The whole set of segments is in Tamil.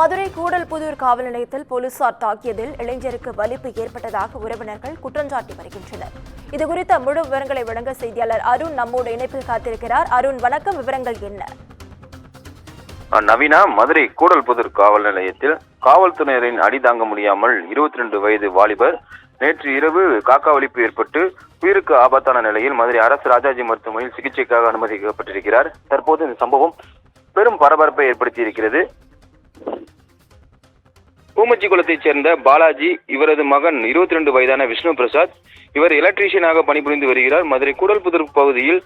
மதுரை கூடல்புதூர் காவல் நிலையத்தில் போலீசார் தாக்கியதில் இளைஞருக்கு வலிப்பு ஏற்பட்டதாக உறவினர்கள் குற்றஞ்சாட்டி வருகின்றனர். இதுகுறித்த முழு விவரங்களை வழங்க செய்தியாளர் அருண் நம்மோடு இணைப்பில் காத்திருக்கிறார். அருண், வணக்கம். விவரங்கள் என்ன? நவீனா, மதுரை கூடல்புதூர் காவல் நிலையத்தில் காவல்துறையினரின் அடி தாங்க முடியாமல் 22 வயது வாலிபர் நேற்று இரவு காக்கா வலிப்பு ஏற்பட்டு உயிருக்கு ஆபத்தான நிலையில் மதுரை அரசு ராஜாஜி மருத்துவமனையில் சிகிச்சைக்காக அனுமதிக்கப்பட்டிருக்கிறார். தற்போது இந்த சம்பவம் பெரும் பரபரப்பை ஏற்படுத்தியிருக்கிறது. பூமச்சி குளத்தைச் சேர்ந்த பாலாஜி, இவரது மகன் 22 வயதான விஷ்ணு பிரசாத், இவர் எலக்ட்ரீஷியனாக பணிபுரிந்து வருகிறார். மதுரை கூடல்புதூர் பகுதியில்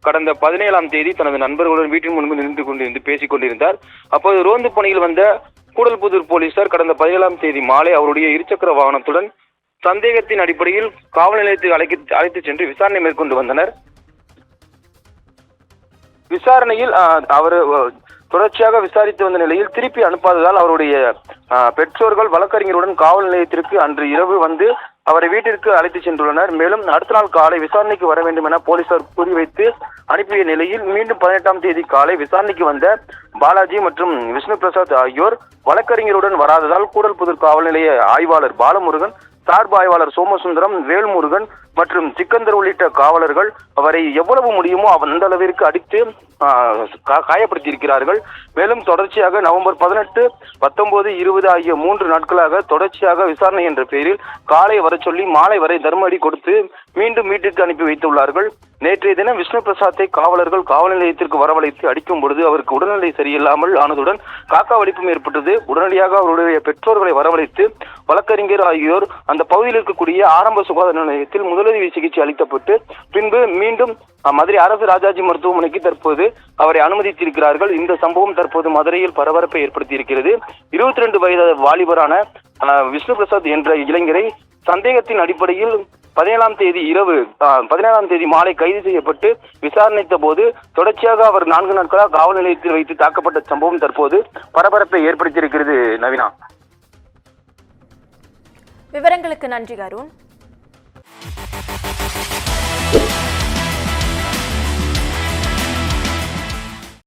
கடந்த 17ஆம் தேதி தனது நண்பர்களுடன் வீட்டின் முன்பு நின்று கொண்டிருந்து பேசிக் கொண்டிருந்தார். அப்போது ரோந்து பணியில் வந்த கூடல்புதூர் போலீசார் கடந்த 17ஆம் தேதி மாலை அவருடைய இருசக்கர வாகனத்துடன் சந்தேகத்தின் அடிப்படையில் காவல் நிலையத்துக்கு அழைத்துச் சென்று விசாரணை மேற்கொண்டு வந்தனர். விசாரணையில் அவர் தொடர்ச்சியாக விசாரித்து வந்த நிலையில் திருப்பி அனுப்பாததால் அவருடைய பெற்றோர்கள் வழக்கறிஞருடன் காவல் நிலையத்திற்கு அன்று இரவு வந்து அவரை வீட்டிற்கு அழைத்து சென்றுள்ளனர். மேலும் அடுத்த நாள் காலை விசாரணைக்கு வர வேண்டும் என போலீசார் கூறிவைத்து அனுப்பிய நிலையில் மீண்டும் 18ஆம் தேதி காலை விசாரணைக்கு வந்த பாலாஜி மற்றும் விஷ்ணு பிரசாத் ஆகியோர் வழக்கறிஞருடன் வராததால் கூடல்புதூர் காவல் நிலைய ஆய்வாளர் பாலமுருகன், சார்பு ஆய்வாளர் சோமசுந்தரம், வேல்முருகன் மற்றும் சிக்கந்தர் உள்ளிட்ட காவலர்கள் அவரை எவ்வளவு முடியுமோ அந்த அளவிற்கு அடித்து காயப்படுத்தியிருக்கிறார்கள். மேலும் தொடர்ச்சியாக நவம்பர் 18, 19, 20 ஆகிய 3 நாட்களாக தொடர்ச்சியாக விசாரணை என்ற பெயரில் காலை வர சொல்லி மாலை வரை தர்ம அடி கொடுத்து மீண்டும் வீட்டிற்கு அனுப்பி வைத்துள்ளார்கள். நேற்றைய தினம் விஷ்ணு பிரசாத்தை காவலர்கள் காவல் நிலையத்திற்கு வரவழைத்து அடிக்கும் பொழுது அவருக்கு உடல்நிலை சரியில்லாமல் ஆனதுடன் காக்கா வலிப்பும் ஏற்பட்டது. உடனடியாக அவருடைய பெற்றோர்களை வரவழைத்து வழக்கறிஞர் ஆகியோர் அந்த பகுதியில் இருக்கக்கூடிய ஆரம்ப சுகாதார நிலையத்தில் முதலுதவி சிகிச்சை அளிக்கப்பட்டு பின்பு மீண்டும் மதுரை அரசு ராஜாஜி மருத்துவமனைக்கு தற்போது அவரை அனுமதித்திருக்கிறார்கள். இந்த சம்பவம் தற்போது மதுரையில் பரபரப்பை ஏற்படுத்தியிருக்கிறது. 22 வயது வாலிபரான விஷ்ணு பிரசாத் என்ற இளைஞரை சந்தேகத்தின் அடிப்படையில் 17ஆம் தேதி மாலை கைது செய்யப்பட்டு விசாரணைத்த போது தொடர்ச்சியாக அவர் 4 நாட்களாக காவல் நிலையத்தில் வைத்து தாக்கப்பட்ட சம்பவம் தற்போது பரபரப்பை ஏற்படுத்தியிருக்கிறது. நவீனா, விவரங்களுக்கு நன்றி அருண்.